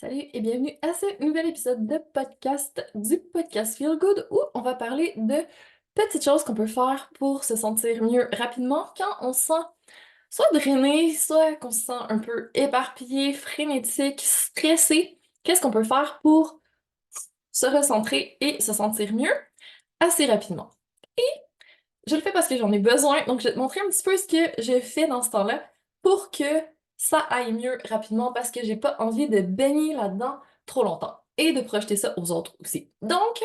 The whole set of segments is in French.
Salut et bienvenue à ce nouvel épisode de podcast du podcast Feel Good où on va parler de petites choses qu'on peut faire pour se sentir mieux rapidement quand on se sent soit drainé, soit qu'on se sent un peu éparpillé, frénétique, stressé. Qu'est-ce qu'on peut faire pour se recentrer et se sentir mieux assez rapidement? Je le fais parce que j'en ai besoin, donc je vais te montrer un petit peu ce que j'ai fait dans ce temps-là pour que ça aille mieux rapidement parce que j'ai pas envie de baigner là-dedans trop longtemps et de projeter ça aux autres aussi. Donc,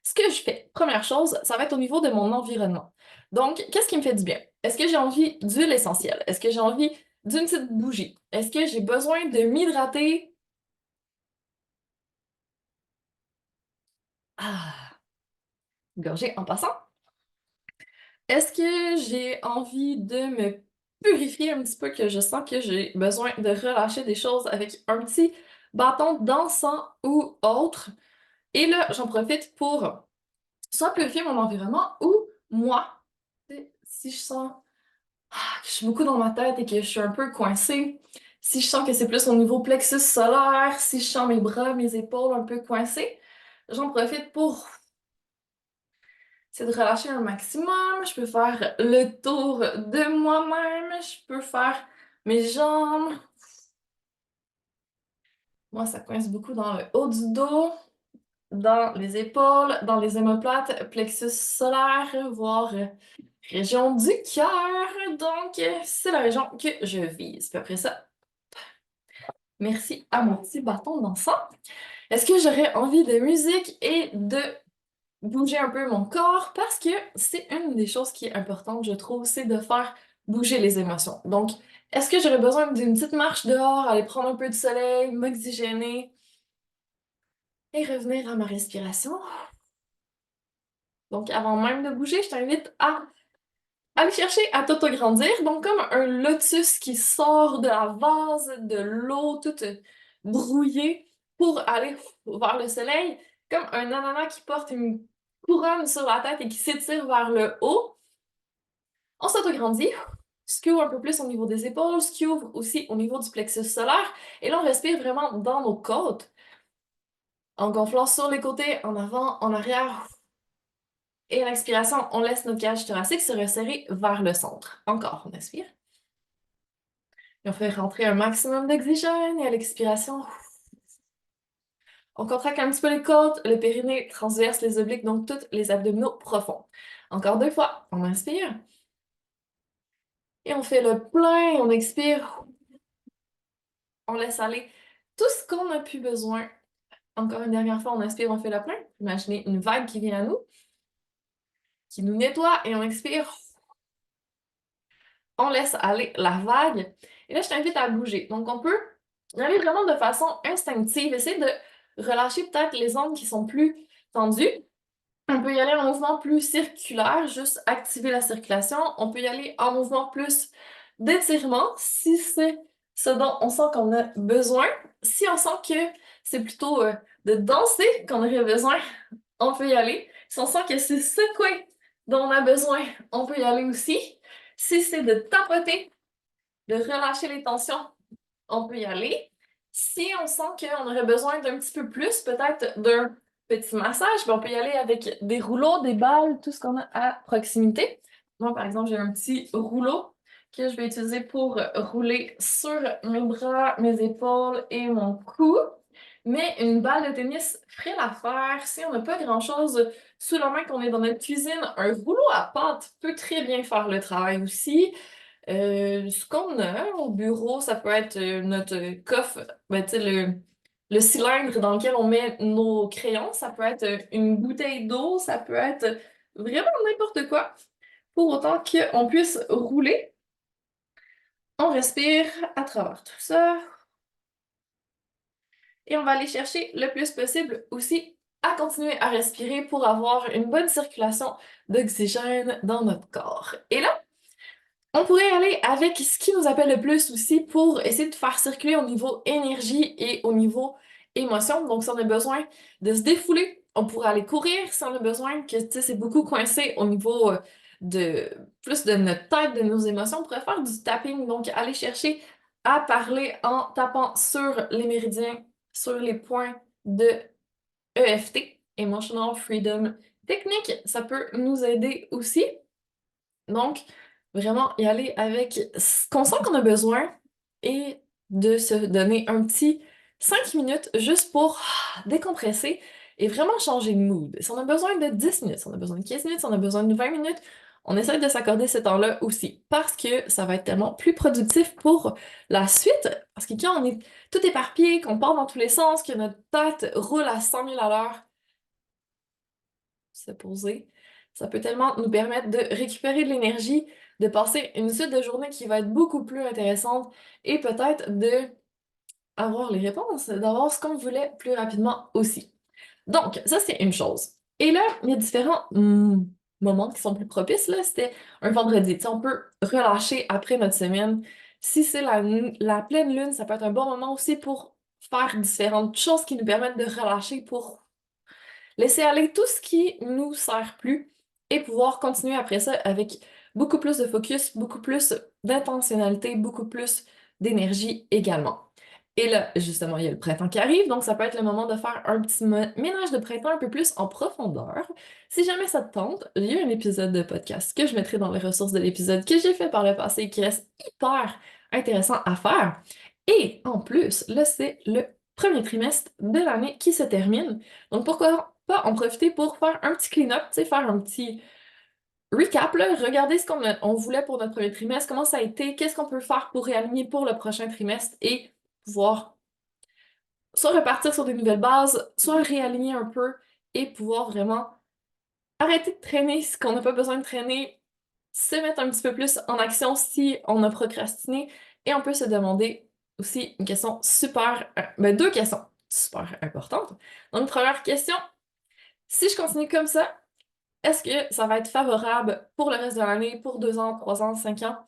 ce que je fais, première chose, ça va être au niveau de mon environnement. Donc, qu'est-ce qui me fait du bien? Est-ce que j'ai envie d'huile essentielle? Est-ce que j'ai envie d'une petite bougie? Est-ce que j'ai besoin de m'hydrater? Ah, gorgée en passant. Est-ce que j'ai envie de me purifier un petit peu, que je sens que j'ai besoin de relâcher des choses avec un petit bâton d'encens ou autre? Et là, j'en profite pour soit purifier mon environnement ou moi. Si je sens que je suis beaucoup dans ma tête et que je suis un peu coincée, si je sens que c'est plus au niveau plexus solaire, si je sens mes bras, mes épaules un peu coincés, j'en profite pour c'est de relâcher un maximum. Je peux faire le tour de moi-même. Je peux faire mes jambes. Moi, ça coince beaucoup dans le haut du dos, dans les épaules, dans les omoplates, plexus solaire, voire région du cœur. Donc, c'est la région que je vise. Puis après ça, merci à mon petit bâton d'encens. Est-ce que j'aurais envie de musique et de bouger un peu mon corps parce que c'est une des choses qui est importante, je trouve, c'est de faire bouger les émotions. Donc, est-ce que j'aurais besoin d'une petite marche dehors, aller prendre un peu de soleil, m'oxygéner et revenir à ma respiration? Donc, avant même de bouger, je t'invite à aller chercher à t'autograndir. Donc, comme un lotus qui sort de la vase, de l'eau toute brouillée pour aller vers le soleil, comme un ananas qui porte une couronne sur la tête et qui s'étire vers le haut. On s'autograndit, skew un peu plus au niveau des épaules, skew aussi au niveau du plexus solaire. Et là, on respire vraiment dans nos côtes, en gonflant sur les côtés, en avant, en arrière. Et à l'expiration, on laisse notre cage thoracique se resserrer vers le centre. Encore, on inspire. Et on fait rentrer un maximum d'oxygène. Et à l'expiration, on contracte un petit peu les côtes, le périnée transverse les obliques, donc tous les abdominaux profonds. Encore 2 fois, on inspire. Et on fait le plein, on expire. On laisse aller tout ce qu'on n'a plus besoin. Encore une dernière fois, on inspire, on fait le plein. Imaginez une vague qui vient à nous, qui nous nettoie, et on expire. On laisse aller la vague. Et là, je t'invite à bouger. Donc, on peut y aller vraiment de façon instinctive. Essayer de relâcher peut-être les ongles qui sont plus tendus. On peut y aller en mouvement plus circulaire, juste activer la circulation. On peut y aller en mouvement plus d'étirement, si c'est ce dont on sent qu'on a besoin. Si on sent que c'est plutôt de danser qu'on aurait besoin, on peut y aller. Si on sent que c'est secouer dont on a besoin, on peut y aller aussi. Si c'est de tapoter, de relâcher les tensions, on peut y aller. Si on sent qu'on aurait besoin d'un petit peu plus, peut-être d'un petit massage, ben on peut y aller avec des rouleaux, des balles, tout ce qu'on a à proximité. Moi, par exemple, j'ai un petit rouleau que je vais utiliser pour rouler sur mes bras, mes épaules et mon cou. Mais une balle de tennis ferait l'affaire. Si on n'a pas grand-chose sous la main, qu'on est dans notre cuisine, un rouleau à pâte peut très bien faire le travail aussi. Ce qu'on a au bureau, ça peut être notre coffre, ben, tu sais, le cylindre dans lequel on met nos crayons, ça peut être une bouteille d'eau, ça peut être vraiment n'importe quoi, pour autant qu'on puisse rouler. On respire à travers tout ça et on va aller chercher le plus possible aussi à continuer à respirer pour avoir une bonne circulation d'oxygène dans notre corps. Et là, on pourrait aller avec ce qui nous appelle le plus aussi pour essayer de faire circuler au niveau énergie et au niveau émotion. Donc, si on a besoin de se défouler, on pourrait aller courir. Si on a besoin que, tu sais, c'est beaucoup coincé au niveau de plus de notre tête, de nos émotions, on pourrait faire du tapping. Donc, aller chercher à parler en tapant sur les méridiens sur les points de EFT, Emotional Freedom Technique. Ça peut nous aider aussi. Donc, vraiment y aller avec ce qu'on sent qu'on a besoin et de se donner un petit 5 minutes juste pour décompresser et vraiment changer de mood. Si on a besoin de 10 minutes, si on a besoin de 15 minutes, si on a besoin de 20 minutes, on essaie de s'accorder ce temps-là aussi parce que ça va être tellement plus productif pour la suite. Parce que quand on est tout éparpillé, qu'on part dans tous les sens, que notre tête roule à 100 000 à l'heure, se poser. Ça peut tellement nous permettre de récupérer de l'énergie, de passer une suite de journée qui va être beaucoup plus intéressante et peut-être de avoir les réponses, d'avoir ce qu'on voulait plus rapidement aussi. Donc, ça, c'est une chose. Et là, il y a différents moments qui sont plus propices. Là, c'était un vendredi. Tu sais, on peut relâcher après notre semaine. Si c'est la pleine lune, ça peut être un bon moment aussi pour faire différentes choses qui nous permettent de relâcher pour laisser aller tout ce qui nous sert plus et pouvoir continuer après ça avec beaucoup plus de focus, beaucoup plus d'intentionnalité, beaucoup plus d'énergie également. Et là, justement, il y a le printemps qui arrive, donc ça peut être le moment de faire un petit ménage de printemps un peu plus en profondeur. Si jamais ça te tente, il y a un épisode de podcast que je mettrai dans les ressources de l'épisode que j'ai fait par le passé et qui reste hyper intéressant à faire. Et en plus, là, c'est le premier trimestre de l'année qui se termine. Donc pourquoi pas en profiter pour faire un petit clean-up, tu sais, faire un petit recap, là, regarder ce on voulait pour notre premier trimestre, comment ça a été, qu'est-ce qu'on peut faire pour réaligner pour le prochain trimestre et pouvoir soit repartir sur des nouvelles bases, soit réaligner un peu et pouvoir vraiment arrêter de traîner ce qu'on n'a pas besoin de traîner, se mettre un petit peu plus en action si on a procrastiné et on peut se demander aussi une question deux questions super importantes. Donc, première question, si je continue comme ça, est-ce que ça va être favorable pour le reste de l'année, pour 2 ans, 3 ans, 5 ans?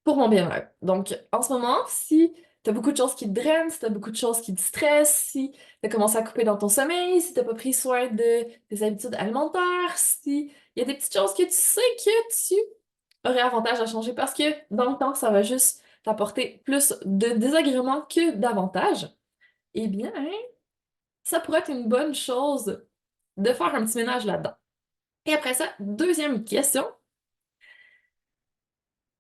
Pour mon bien-être. Donc, en ce moment, si t'as beaucoup de choses qui te drainent, si t'as beaucoup de choses qui te stressent, si t'as commencé à couper dans ton sommeil, si t'as pas pris soin de tes habitudes alimentaires, si il y a des petites choses que tu sais que tu aurais avantage à changer parce que dans le temps, ça va juste t'apporter plus de désagréments que d'avantages, eh bien, ça pourrait être une bonne chose de faire un petit ménage là-dedans. Et après ça, deuxième question.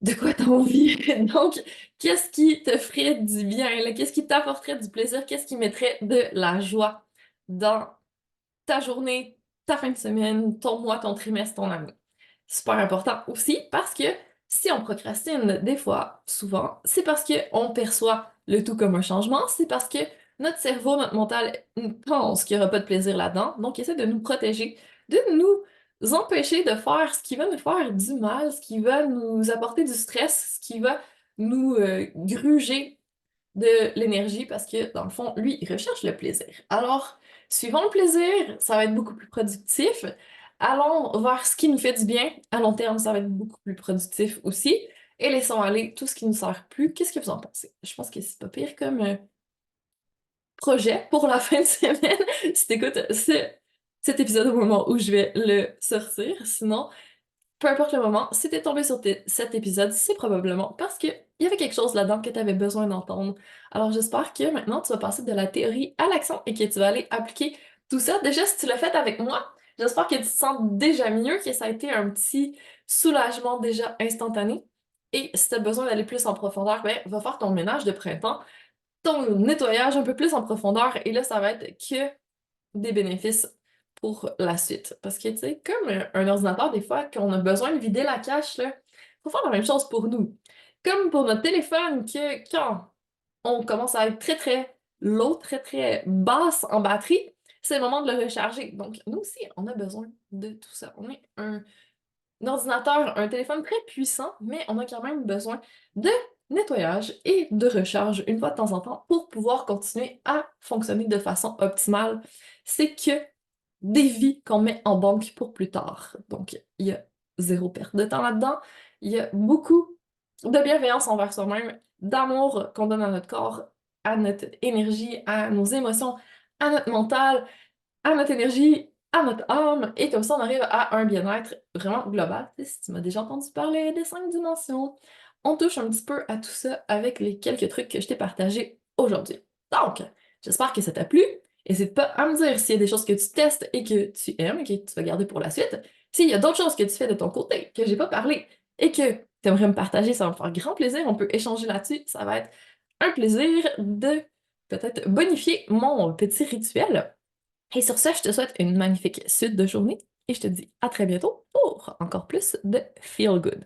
De quoi t'as envie? Donc, qu'est-ce qui te ferait du bien, là? Qu'est-ce qui t'apporterait du plaisir? Qu'est-ce qui mettrait de la joie dans ta journée, ta fin de semaine, ton mois, ton trimestre, ton année? Super important aussi parce que si on procrastine des fois, souvent, c'est parce qu'on perçoit le tout comme un changement, c'est parce que notre cerveau, notre mental pense qu'il n'y aura pas de plaisir là-dedans, donc il essaie de nous protéger, de nous empêcher de faire ce qui va nous faire du mal, ce qui va nous apporter du stress, ce qui va nous gruger de l'énergie parce que, dans le fond, lui, il recherche le plaisir. Alors, suivons le plaisir, ça va être beaucoup plus productif. Allons vers ce qui nous fait du bien. À long terme, ça va être beaucoup plus productif aussi. Et laissons aller tout ce qui nous sert plus. Qu'est-ce que vous en pensez? Je pense que c'est pas pire comme projet pour la fin de semaine. Si t'écoutes cet épisode au moment où je vais le sortir. Sinon, peu importe le moment, si t'es tombé sur cet épisode, c'est probablement parce que il y avait quelque chose là-dedans que tu avais besoin d'entendre. Alors j'espère que maintenant tu vas passer de la théorie à l'action et que tu vas aller appliquer tout ça. Déjà, si tu l'as fait avec moi, j'espère que tu te sens déjà mieux, que ça a été un petit soulagement déjà instantané. Et si tu as besoin d'aller plus en profondeur, ben, va faire ton ménage de printemps, ton nettoyage un peu plus en profondeur, et là, ça va être que des bénéfices pour la suite. Parce que, tu sais, comme un ordinateur, des fois, qu'on a besoin de vider la cache, là, faut faire la même chose pour nous. Comme pour notre téléphone, que quand on commence à être très, très low, très, très basse en batterie, c'est le moment de le recharger. Donc, nous aussi, on a besoin de tout ça. On est un ordinateur, un téléphone très puissant, mais on a quand même besoin de nettoyage et de recharge une fois de temps en temps pour pouvoir continuer à fonctionner de façon optimale. C'est que des vies qu'on met en banque pour plus tard. Donc, il y a zéro perte de temps là-dedans. Il y a beaucoup de bienveillance envers soi-même, d'amour qu'on donne à notre corps, à notre énergie, à nos émotions, à notre mental, à notre énergie, à notre âme, et comme ça, on arrive à un bien-être vraiment global. Tu sais, si tu m'as déjà entendu parler des 5 dimensions, on touche un petit peu à tout ça avec les quelques trucs que je t'ai partagés aujourd'hui. Donc, J'espère que ça t'a plu. N'hésite pas à me dire s'il y a des choses que tu testes et que tu aimes et que tu vas garder pour la suite. S'il y a d'autres choses que tu fais de ton côté, que j'ai pas parlé, et que tu aimerais me partager, ça va me faire grand plaisir. On peut échanger là-dessus. Ça va être un plaisir de peut-être bonifier mon petit rituel. Et sur ce, je te souhaite une magnifique suite de journée et je te dis à très bientôt pour encore plus de Feel Good.